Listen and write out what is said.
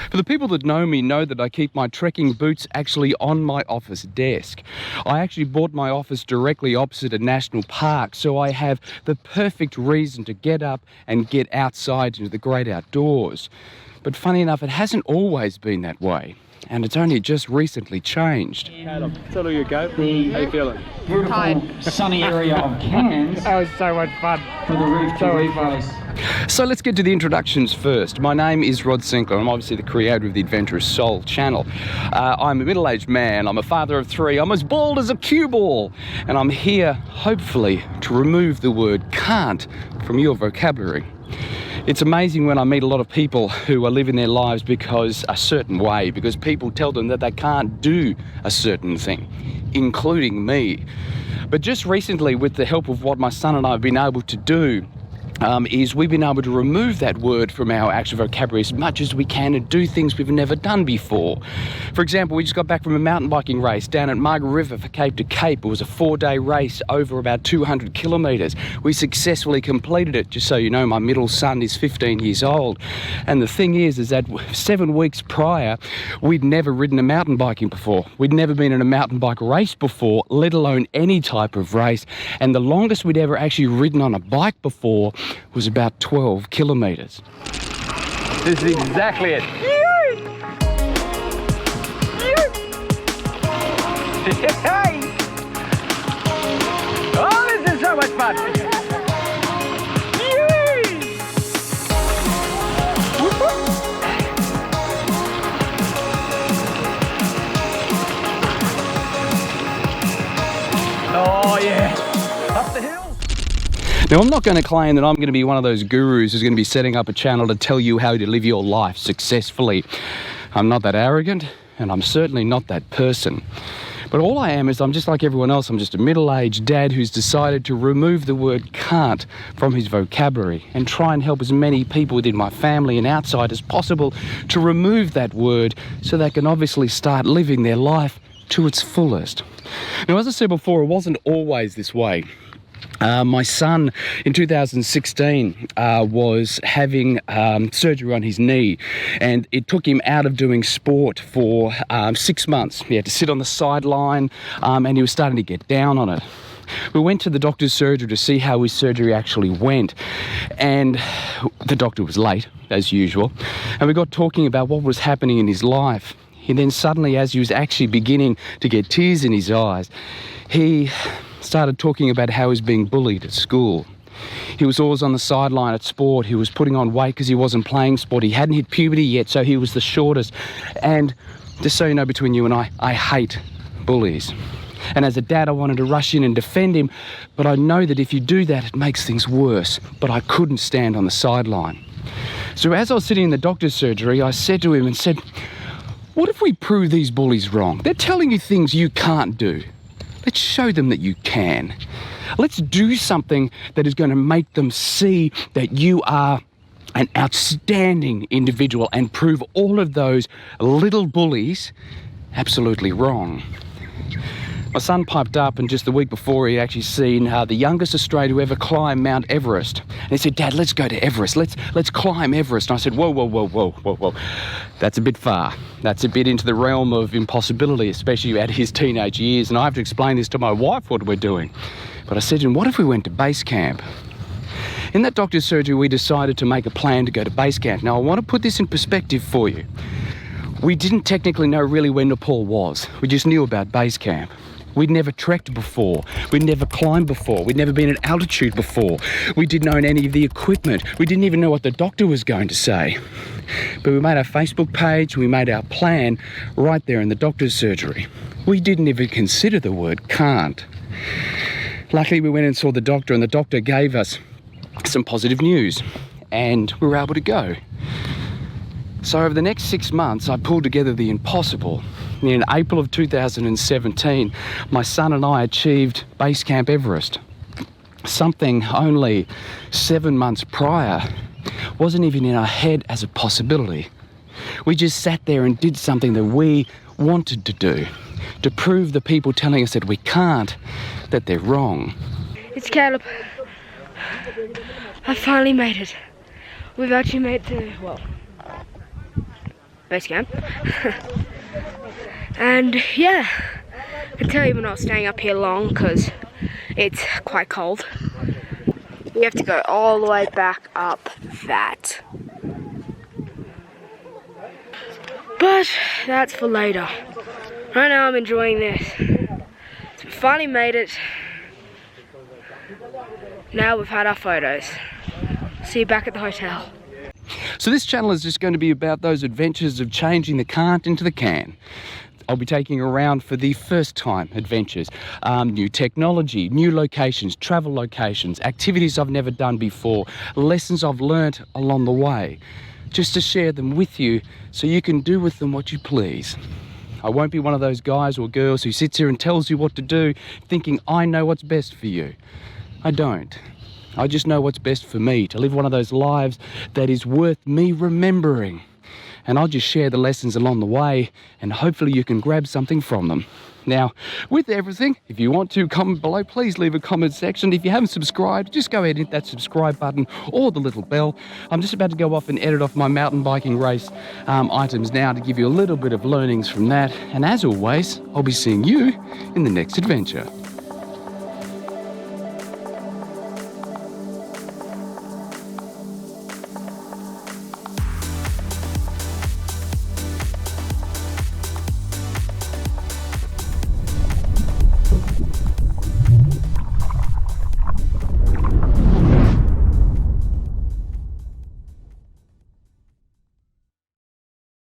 For the people that know me know that I keep my trekking boots actually on my office desk. I actually bought my office directly opposite a national park, so I have the perfect reason to get up and get outside into the great outdoors. But funny enough, it hasn't always been that way, and it's only just recently changed. Caleb, tell her you go. How you feeling? Beautiful sunny area of Cairns. That was so much fun. For the roof to reef race. So let's get to the introductions first. My name is Rod Sinclair. I'm obviously the creator of the Adventurous Soul channel. I'm a middle-aged man. I'm a father of three. I'm as bald as a cue ball. And I'm here, hopefully, to remove the word can't from your vocabulary. It's amazing when I meet a lot of people who are living their lives because a certain way, because people tell them that they can't do a certain thing, including me. But just recently, with the help of what my son and I have been able to do, is we've been able to remove that word from our actual vocabulary as much as we can and do things we've never done before. For example, we just got back from a mountain biking race down at Margaret River for Cape to Cape. It was a 4-day race over about 200 kilometres. We successfully completed it. Just so you know, my middle son is 15 years old. And the thing is that 7 weeks prior, we'd never ridden a mountain biking before. We'd never been in a mountain bike race before, let alone any type of race. And the longest we'd ever actually ridden on a bike before was about 12 kilometres. This is exactly it. Oh, this is so much fun. Oh yeah, up the hill. Now, I'm not going to claim that I'm going to be one of those gurus who's going to be setting up a channel to tell you how to live your life successfully. I'm not that arrogant, and I'm certainly not that person. But all I am is I'm just like everyone else. I'm just a middle-aged dad who's decided to remove the word can't from his vocabulary and try and help as many people within my family and outside as possible to remove that word so they can obviously start living their life to its fullest. Now, as I said before, it wasn't always this way. My son in 2016 was having surgery on his knee, and it took him out of doing sport for 6 months. He had to sit on the sideline, and he was starting to get down on it. We went to the doctor's surgery to see how his surgery actually went, and the doctor was late, as usual, and we got talking about what was happening in his life. And then suddenly, as he was actually beginning to get tears in his eyes, he started talking about how he was being bullied at school. He was always on the sideline at sport. He was putting on weight because he wasn't playing sport. He hadn't hit puberty yet, so he was the shortest. And just so you know, between you and I hate bullies. And as a dad, I wanted to rush in and defend him, but I know that if you do that, it makes things worse. But I couldn't stand on the sideline. So as I was sitting in the doctor's surgery, I said to him and said, what if we prove these bullies wrong? They're telling you things you can't do. Let's show them that you can. Let's do something that is going to make them see that you are an outstanding individual and prove all of those little bullies absolutely wrong. My son piped up, and just the week before he'd actually seen the youngest Australian to ever climb Mount Everest. And he said, Dad, let's go to Everest. Let's climb Everest. And I said, whoa. That's a bit far. That's a bit into the realm of impossibility, especially at his teenage years. And I have to explain this to my wife, what we're doing. But I said to him, what if we went to Base Camp? In that doctor's surgery, we decided to make a plan to go to Base Camp. Now, I want to put this in perspective for you. We didn't technically know really where Nepal was. We just knew about Base Camp. We'd never trekked before. We'd never climbed before. We'd never been at altitude before. We didn't own any of the equipment. We didn't even know what the doctor was going to say. But we made our Facebook page, we made our plan right there in the doctor's surgery. We didn't even consider the word can't. Luckily, we went and saw the doctor, and the doctor gave us some positive news, and we were able to go. So over the next 6 months, I pulled together the impossible. In April of 2017, my son and I achieved Base Camp Everest. Something only 7 months prior wasn't even in our head as a possibility. We just sat there and did something that we wanted to do, to prove the people telling us that we can't, that they're wrong. It's Caleb. I finally made it. We've actually made it to, well, Base Camp. And yeah, I can tell you we're not staying up here long because it's quite cold. We have to go all the way back up that. But that's for later. Right now I'm enjoying this. So we finally made it. Now we've had our photos. See you back at the hotel. So this channel is just going to be about those adventures of changing the can't into the can. I'll be taking you around for the first time adventures, new technology, new locations, travel locations, activities I've never done before, lessons I've learnt along the way, just to share them with you so you can do with them what you please. I won't be one of those guys or girls who sits here and tells you what to do thinking I know what's best for you. I don't. I just know what's best for me, to live one of those lives that is worth me remembering. And I'll just share the lessons along the way, and hopefully you can grab something from them. Now, with everything, if you want to comment below, please leave a comment section. If you haven't subscribed, just go ahead and hit that subscribe button or the little bell. I'm just about to go off and edit off my mountain biking race items now to give you a little bit of learnings from that. And as always, I'll be seeing you in the next adventure.